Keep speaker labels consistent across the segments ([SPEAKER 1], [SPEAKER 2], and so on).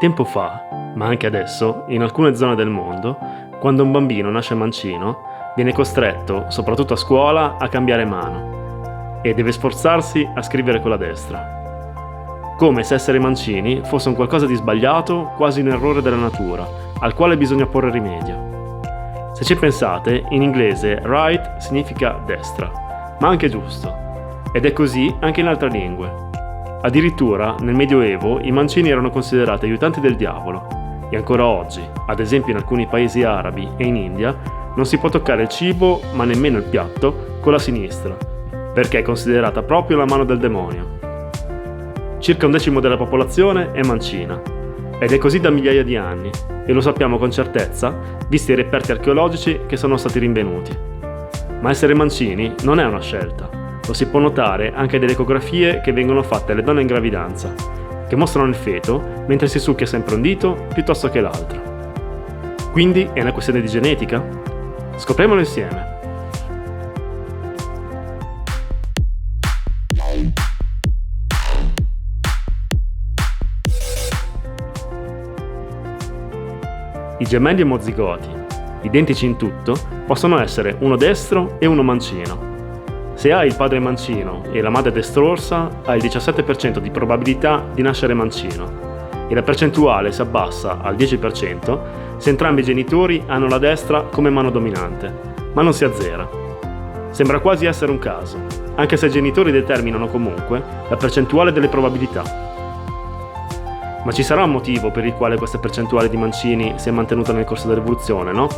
[SPEAKER 1] Tempo fa, ma anche adesso, in alcune zone del mondo, quando un bambino nasce mancino, viene costretto, soprattutto a scuola, a cambiare mano e deve sforzarsi a scrivere con la destra. Come se essere mancini fosse un qualcosa di sbagliato, quasi un errore della natura, al quale bisogna porre rimedio. Se ci pensate, in inglese right significa destra, ma anche giusto, ed è così anche in altre lingue. Addirittura, nel Medioevo, i mancini erano considerati aiutanti del diavolo, e ancora oggi, ad esempio in alcuni paesi arabi e in India, non si può toccare il cibo, ma nemmeno il piatto, con la sinistra, perché è considerata proprio la mano del demonio. Circa 1/10 della popolazione è mancina, ed è così da migliaia di anni, e lo sappiamo con certezza, visti i reperti archeologici che sono stati rinvenuti. Ma essere mancini non è una scelta. Lo si può notare anche dalle ecografie che vengono fatte alle donne in gravidanza, che mostrano il feto mentre si succhia sempre un dito piuttosto che l'altro. Quindi è una questione di genetica? Scopriamolo insieme. I gemelli omozigoti, identici in tutto, possono essere uno destro e uno mancino. Se hai il padre mancino e la madre destrorsa, hai il 17% di probabilità di nascere mancino, e la percentuale si abbassa al 10% se entrambi i genitori hanno la destra come mano dominante, ma non si azzera. Sembra quasi essere un caso, anche se i genitori determinano comunque la percentuale delle probabilità. Ma ci sarà un motivo per il quale questa percentuale di mancini si è mantenuta nel corso dell'evoluzione, no?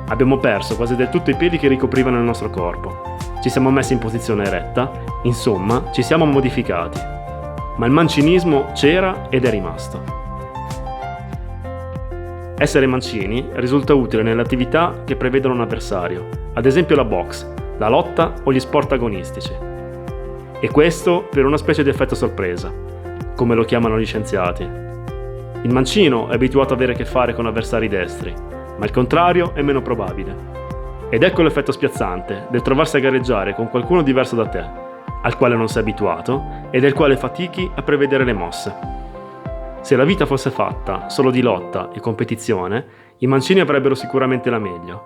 [SPEAKER 1] Abbiamo perso quasi del tutto i peli che ricoprivano il nostro corpo. Ci siamo messi in posizione eretta, insomma, ci siamo modificati. Ma il mancinismo c'era ed è rimasto. Essere mancini risulta utile nelle attività che prevedono un avversario, ad esempio la boxe, la lotta o gli sport agonistici. E questo per una specie di effetto sorpresa, come lo chiamano gli scienziati. Il mancino è abituato ad avere a che fare con avversari destri, ma il contrario è meno probabile. Ed ecco l'effetto spiazzante del trovarsi a gareggiare con qualcuno diverso da te, al quale non sei abituato e del quale fatichi a prevedere le mosse. Se la vita fosse fatta solo di lotta e competizione, i mancini avrebbero sicuramente la meglio,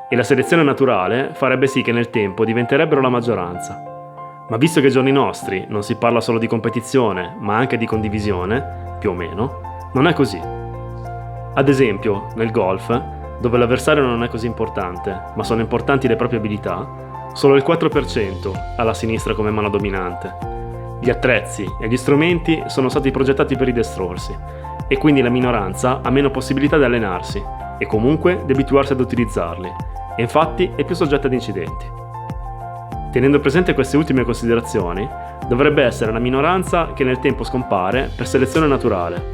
[SPEAKER 1] e la selezione naturale farebbe sì che nel tempo diventerebbero la maggioranza. Ma visto che ai giorni nostri non si parla solo di competizione, ma anche di condivisione, più o meno, non è così. Ad esempio, nel golf, dove l'avversario non è così importante, ma sono importanti le proprie abilità, solo il 4% ha la sinistra come mano dominante. Gli attrezzi e gli strumenti sono stati progettati per i destrorsi, e quindi la minoranza ha meno possibilità di allenarsi, e comunque di abituarsi ad utilizzarli, e infatti è più soggetta ad incidenti. Tenendo presente queste ultime considerazioni, dovrebbe essere la minoranza che nel tempo scompare per selezione naturale.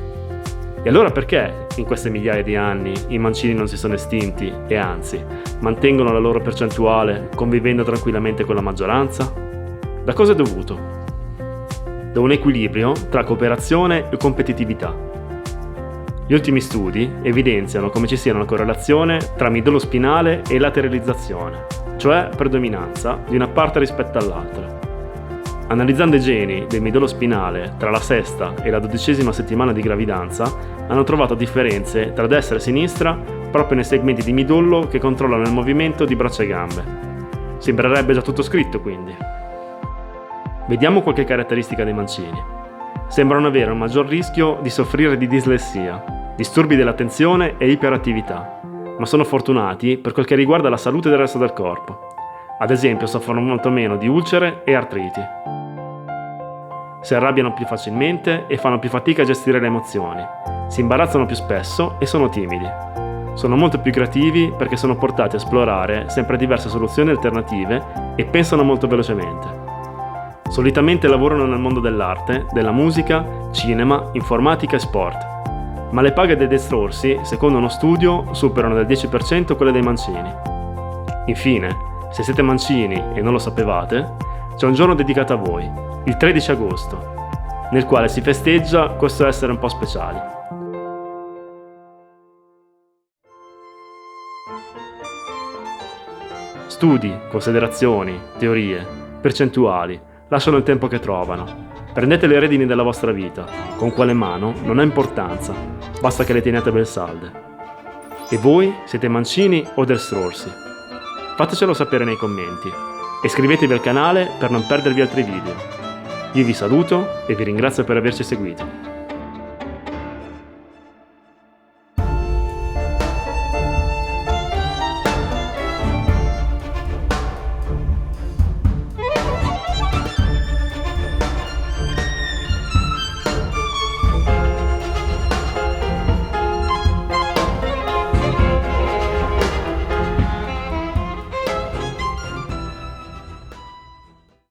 [SPEAKER 1] E allora perché in queste migliaia di anni i mancini non si sono estinti e anzi mantengono la loro percentuale convivendo tranquillamente con la maggioranza? Da cosa è dovuto? Da un equilibrio tra cooperazione e competitività. Gli ultimi studi evidenziano come ci sia una correlazione tra midollo spinale e lateralizzazione, cioè predominanza di una parte rispetto all'altra. Analizzando i geni del midollo spinale tra la 6ª e la 12ª settimana di gravidanza, hanno trovato differenze tra destra e sinistra proprio nei segmenti di midollo che controllano il movimento di braccia e gambe. Sembrerebbe già tutto scritto, quindi. Vediamo qualche caratteristica dei mancini. Sembrano avere un maggior rischio di soffrire di dislessia, disturbi dell'attenzione e iperattività, ma sono fortunati per quel che riguarda la salute del resto del corpo. Ad esempio, soffrono molto meno di ulcere e artriti. Si arrabbiano più facilmente e fanno più fatica a gestire le emozioni. Si imbarazzano più spesso e sono timidi. Sono molto più creativi perché sono portati a esplorare sempre diverse soluzioni alternative e pensano molto velocemente. Solitamente lavorano nel mondo dell'arte, della musica, cinema, informatica e sport. Ma le paghe dei destrorsi, secondo uno studio, superano del 10% quelle dei mancini. Infine, se siete mancini e non lo sapevate, c'è un giorno dedicato a voi, il 13 agosto, nel quale si festeggia questo essere un po' speciali. Studi, considerazioni, teorie, percentuali, lasciano il tempo che trovano. Prendete le redini della vostra vita. Con quale mano non ha importanza, basta che le teniate ben salde. E voi siete mancini o destrorsi? Fatecelo sapere nei commenti. E iscrivetevi al canale per non perdervi altri video. Io vi saluto e vi ringrazio per averci seguito.